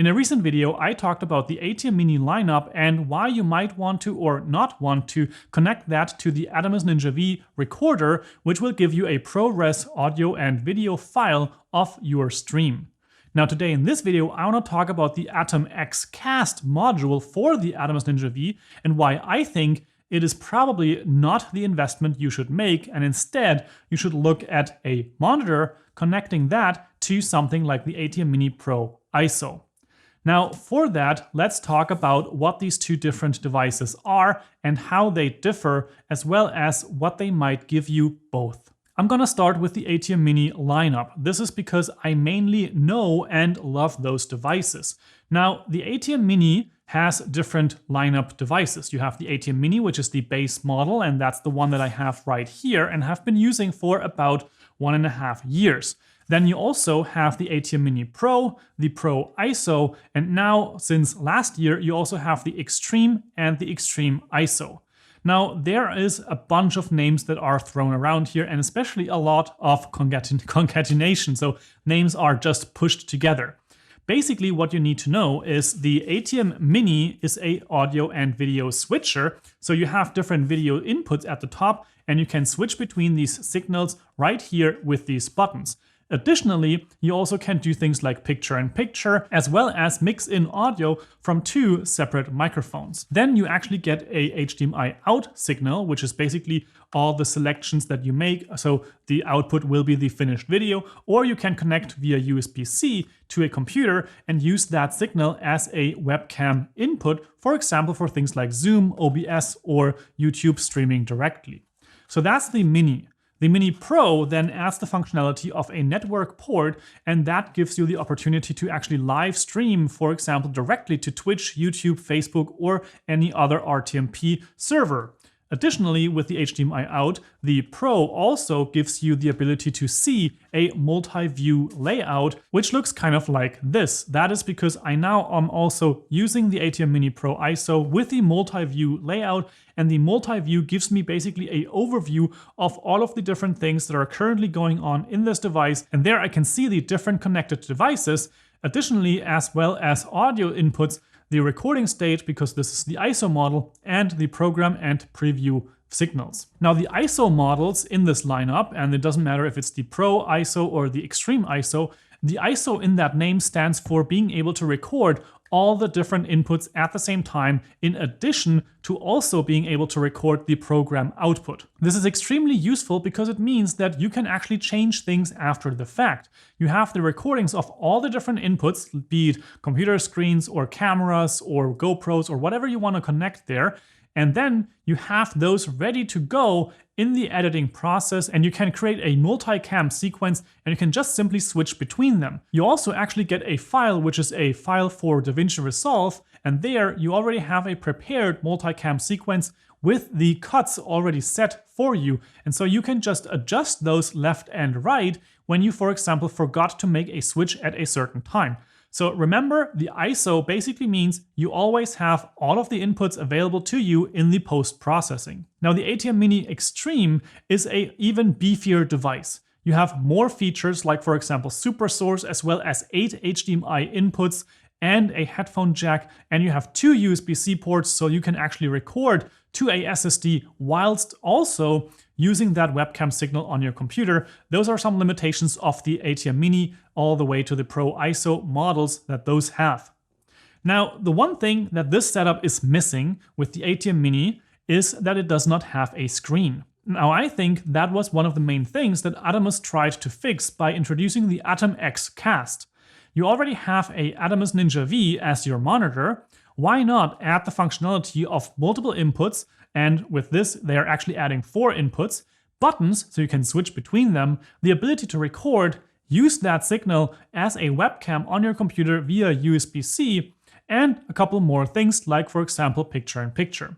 In a recent video, I talked about the ATEM Mini lineup and why you might want to or not want to connect that to the Atomos Ninja V recorder, which will give you a ProRes audio and video file of your stream. Now today in this video, I want to talk about the ATOMXCast module for the Atomos Ninja V and why I think it is probably not the investment you should make, and instead you should look at a monitor connecting that to something like the ATEM Mini Pro ISO. Now for that, let's talk about what these two different devices are and how they differ, as well as what they might give you both. I'm gonna start with the ATEM Mini lineup. This is because I mainly know and love those devices. Now the ATEM Mini has different lineup devices. You have the ATEM Mini, which is the base model, and that's the one that I have right here and have been using for about 1.5 years. Then you also have the ATEM Mini Pro, the Pro ISO, and now since last year, you also have the Extreme and the Extreme ISO. Now there is a bunch of names that are thrown around here, and especially a lot of concatenation, so names are just pushed together. Basically what you need to know is the ATEM Mini is a audio and video switcher, so you have different video inputs at the top, and you can switch between these signals right here with these buttons. Additionally, you also can do things like picture-in-picture, as well as mix in audio from two separate microphones. Then you actually get a HDMI out signal, which is basically all the selections that you make. So the output will be the finished video, or you can connect via USB-C to a computer and use that signal as a webcam input, for example, for things like Zoom, OBS, or YouTube streaming directly. So that's the Mini. The Mini Pro then adds the functionality of a network port, and that gives you the opportunity to actually live stream, for example, directly to Twitch, YouTube, Facebook, or any other RTMP server. Additionally, with the HDMI out, the Pro also gives you the ability to see a multi-view layout, which looks kind of like this. That is because I now am also using the ATEM Mini Pro ISO with the multi-view layout, and the multi-view gives me basically an overview of all of the different things that are currently going on in this device, and there I can see the different connected devices. Additionally, as well as audio inputs, the recording state, because this is the ISO model, and the program and preview signals. Now the ISO models in this lineup, and it doesn't matter if it's the Pro ISO or the Extreme ISO, the ISO in that name stands for being able to record all the different inputs at the same time, in addition to also being able to record the program output. This is extremely useful because it means that you can actually change things after the fact. You have the recordings of all the different inputs, be it computer screens or cameras or GoPros or whatever you want to connect there, and then you have those ready to go in the editing process, and you can create a multi-cam sequence, and you can just simply switch between them. You also actually get a file, which is a file for DaVinci Resolve, and there you already have a prepared multi-cam sequence with the cuts already set for you. And so you can just adjust those left and right when you, for example, forgot to make a switch at a certain time. So remember, the ISO basically means you always have all of the inputs available to you in the post-processing. Now the ATEM Mini Extreme is an even beefier device. You have more features like, for example, Super Source, as well as 8 HDMI inputs and a headphone jack, and you have 2 USB-C ports, so you can actually record to a SSD whilst also using that webcam signal on your computer. Those are some limitations of the ATEM Mini all the way to the Pro ISO models that those have. Now, the one thing that this setup is missing with the ATEM Mini is that it does not have a screen. Now, I think that was one of the main things that Atomos tried to fix by introducing the ATOMXCast. You already have a Atomos Ninja V as your monitor. Why not add the functionality of multiple inputs? And with this, they are actually adding 4 inputs, buttons, so you can switch between them, the ability to record, use that signal as a webcam on your computer via USB-C, and a couple more things like, for example, picture-in-picture.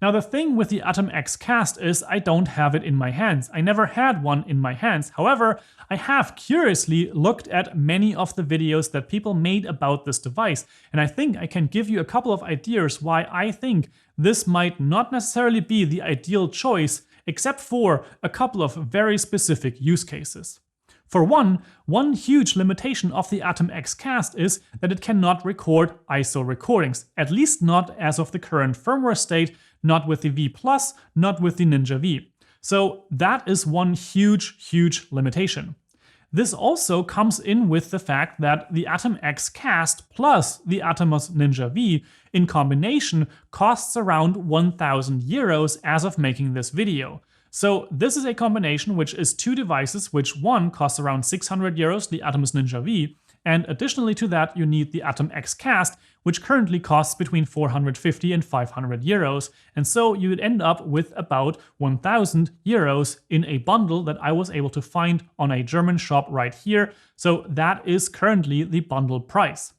Now the thing with the ATOMXCast is I don't have it in my hands. I never had one in my hands. However, I have curiously looked at many of the videos that people made about this device, and I think I can give you a couple of ideas why I think this might not necessarily be the ideal choice, except for a couple of very specific use cases. For one huge limitation of the ATOMXCast is that it cannot record ISO recordings, at least not as of the current firmware state, not with the V+, not with the Ninja V. So that is one huge limitation. This also comes in with the fact that the ATOMXCast plus the Atomos Ninja V in combination costs around 1,000 euros as of making this video. So this is a combination which is two devices, which one costs around 600 euros, the Atomos Ninja V, and additionally to that you need the ATOMXCast, which currently costs between 450 and 500 euros. And so you would end up with about 1,000 euros in a bundle that I was able to find on a German shop right here. So that is currently the bundle price.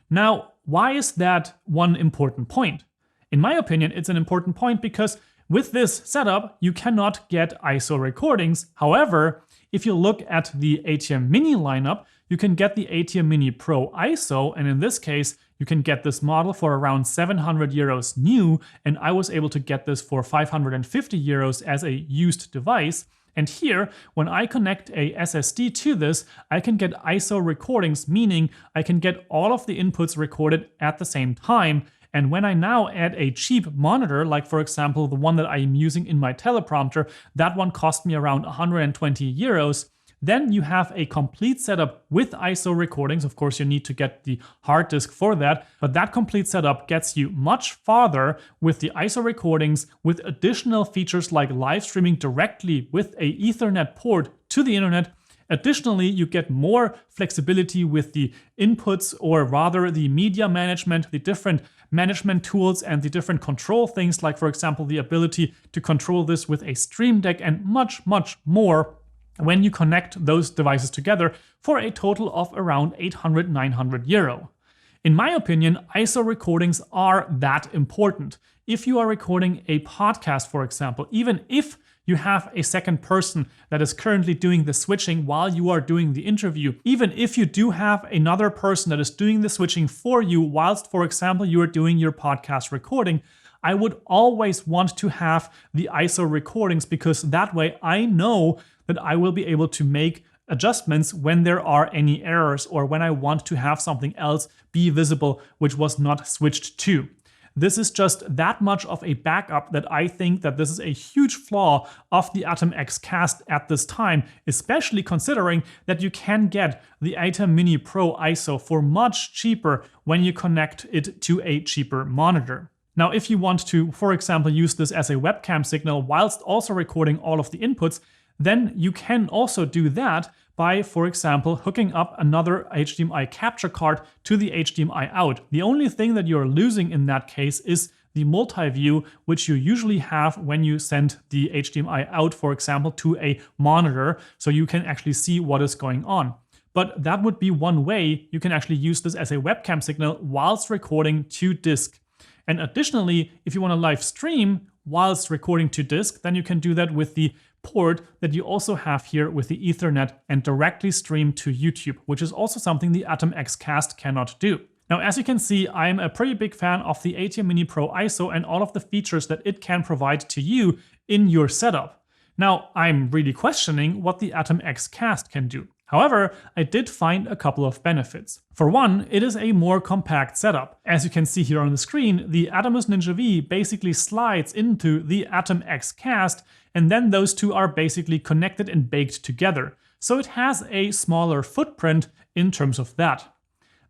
Now, why is that one important point? In my opinion, it's an important point because with this setup, you cannot get ISO recordings. However, if you look at the ATEM Mini lineup, you can get the ATEM Mini Pro ISO, and in this case, you can get this model for around 700 euros new, and I was able to get this for 550 euros as a used device. And here, when I connect a SSD to this, I can get ISO recordings, meaning I can get all of the inputs recorded at the same time. And when I now add a cheap monitor, like for example, the one that I am using in my teleprompter, that one cost me around 120 euros. Then you have a complete setup with ISO recordings. Of course, you need to get the hard disk for that, but that complete setup gets you much farther with the ISO recordings with additional features like live streaming directly with an Ethernet port to the internet. Additionally, you get more flexibility with the inputs, or rather the media management, the different management tools and the different control things, like for example, the ability to control this with a Stream Deck and much more when you connect those devices together for a total of around 800-900 euro. In my opinion, ISO recordings are that important. If you are recording a podcast, for example, even if you have a second person that is currently doing the switching while you are doing the interview, even if you do have another person that is doing the switching for you whilst, for example, you are doing your podcast recording, I would always want to have the ISO recordings, because that way I know that I will be able to make adjustments when there are any errors or when I want to have something else be visible which was not switched to. This is just that much of a backup that I think that this is a huge flaw of the ATOMXCast at this time, especially considering that you can get the ATEM Mini Pro ISO for much cheaper when you connect it to a cheaper monitor. Now, if you want to, for example, use this as a webcam signal whilst also recording all of the inputs, then you can also do that by, for example, hooking up another HDMI capture card to the HDMI out. The only thing that you're losing in that case is the multi-view, which you usually have when you send the HDMI out, for example, to a monitor, so you can actually see what is going on. But that would be one way you can actually use this as a webcam signal whilst recording to disk. And additionally, if you want to live stream whilst recording to disk, then you can do that with the port that you also have here with the Ethernet and directly stream to YouTube, which is also something the ATOMXCast cannot do. Now, as you can see, I'm a pretty big fan of the ATEM Mini Pro ISO and all of the features that it can provide to you in your setup. Now, I'm really questioning what the ATOMXCast can do. However, I did find a couple of benefits. For one, it is a more compact setup. As you can see here on the screen, the Atomos Ninja V basically slides into the ATOMXCast, and then those two are basically connected and baked together. So it has a smaller footprint in terms of that.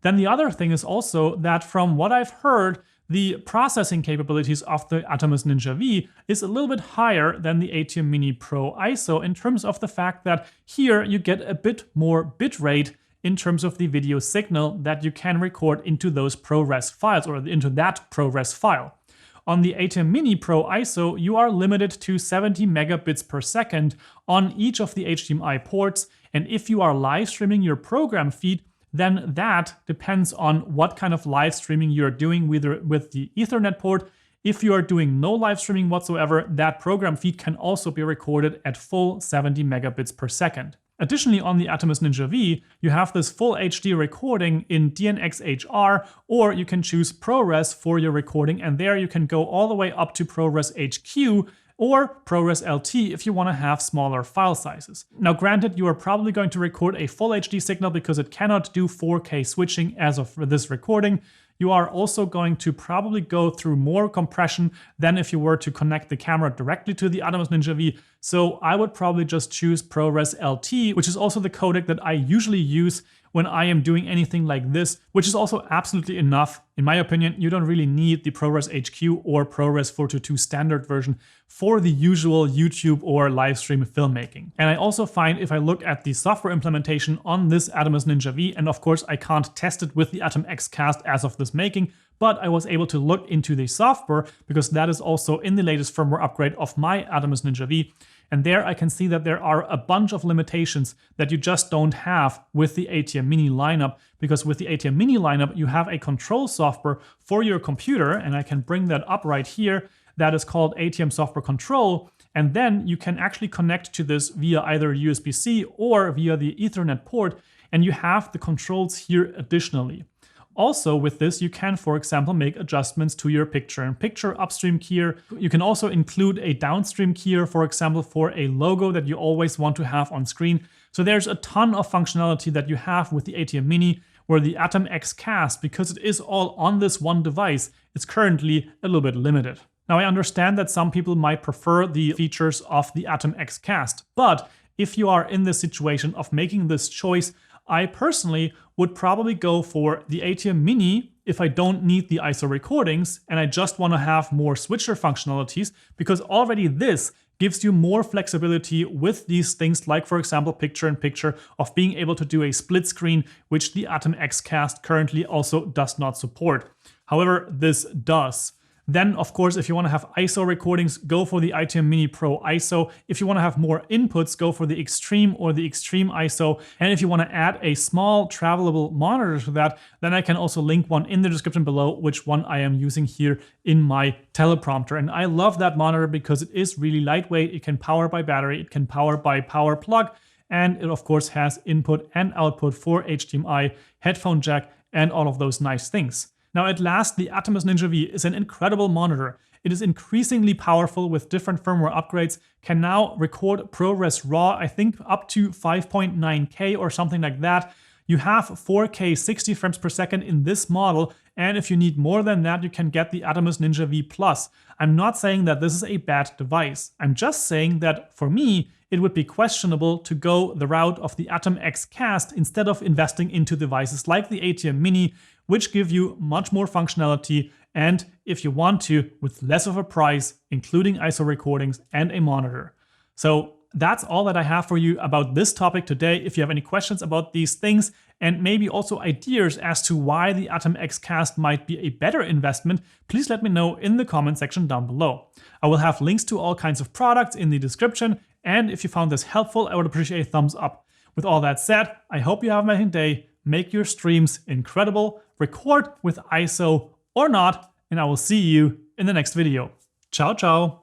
Then the other thing is also that from what I've heard, the processing capabilities of the Atomos Ninja V is a little bit higher than the ATEM Mini Pro ISO in terms of the fact that here you get a bit more bitrate in terms of the video signal that you can record into those ProRes files or into that ProRes file. On the ATEM Mini Pro ISO, you are limited to 70 megabits per second on each of the HDMI ports, and if you are live streaming your program feed, then that depends on what kind of live streaming you're doing, whether with the Ethernet port. If you are doing no live streaming whatsoever, that program feed can also be recorded at full 70 megabits per second. Additionally, on the Atomos Ninja V, you have this full HD recording in DNxHR, or you can choose ProRes for your recording, and there you can go all the way up to ProRes HQ, or ProRes LT if you want to have smaller file sizes. Now granted, you are probably going to record a full HD signal because it cannot do 4K switching as of this recording. You are also going to probably go through more compression than if you were to connect the camera directly to the Atomos Ninja V. So I would probably just choose ProRes LT, which is also the codec that I usually use when I am doing anything like this, which is also absolutely enough. In my opinion, you don't really need the ProRes HQ or ProRes 422 standard version for the usual YouTube or live stream filmmaking. And I also find if I look at the software implementation on this Atomos Ninja V, and of course I can't test it with the ATOMXCast as of this making, but I was able to look into the software because that is also in the latest firmware upgrade of my Atomos Ninja V. And there I can see that there are a bunch of limitations that you just don't have with the ATEM Mini lineup, because with the ATEM Mini lineup, you have a control software for your computer, and I can bring that up right here. That is called ATEM Software Control. And then you can actually connect to this via either USB-C or via the Ethernet port, and you have the controls here additionally. Also with this, you can, for example, make adjustments to your picture-in-picture upstream keyer. You can also include a downstream keyer, for example, for a logo that you always want to have on screen. So there's a ton of functionality that you have with the ATEM Mini, where the ATOMXCast, because it is all on this one device, is currently a little bit limited. Now I understand that some people might prefer the features of the ATOMXCast, but if you are in the situation of making this choice, I personally would probably go for the ATEM Mini if I don't need the ISO recordings and I just want to have more switcher functionalities, because already this gives you more flexibility with these things like, for example, picture-in-picture, of being able to do a split screen, which the ATOMXCast currently also does not support. However, this does. Then, of course, if you want to have ISO recordings, go for the ATEM Mini Pro ISO. If you want to have more inputs, go for the Extreme or the Extreme ISO. And if you want to add a small travelable monitor to that, then I can also link one in the description below, which one I am using here in my teleprompter. And I love that monitor because it is really lightweight. It can power by battery, it can power by power plug, and it of course has input and output for HDMI, headphone jack, and all of those nice things. Now at last, the Atomos Ninja V is an incredible monitor. It is increasingly powerful with different firmware upgrades, can now record ProRes RAW, I think up to 5.9K or something like that. You have 4K 60 frames per second in this model, and if you need more than that, you can get the Atomos Ninja V Plus. I'm not saying that this is a bad device. I'm just saying that for me, it would be questionable to go the route of the ATOMXCast instead of investing into devices like the ATEM Mini, which give you much more functionality and, if you want to, with less of a price, including ISO recordings and a monitor. So that's all that I have for you about this topic today. If you have any questions about these things and maybe also ideas as to why the ATOMXCast might be a better investment, please let me know in the comment section down below. I will have links to all kinds of products in the description, and if you found this helpful, I would appreciate a thumbs up. With all that said, I hope you have an amazing day. Make your streams incredible, record with ISO or not, and I will see you in the next video. Ciao, ciao.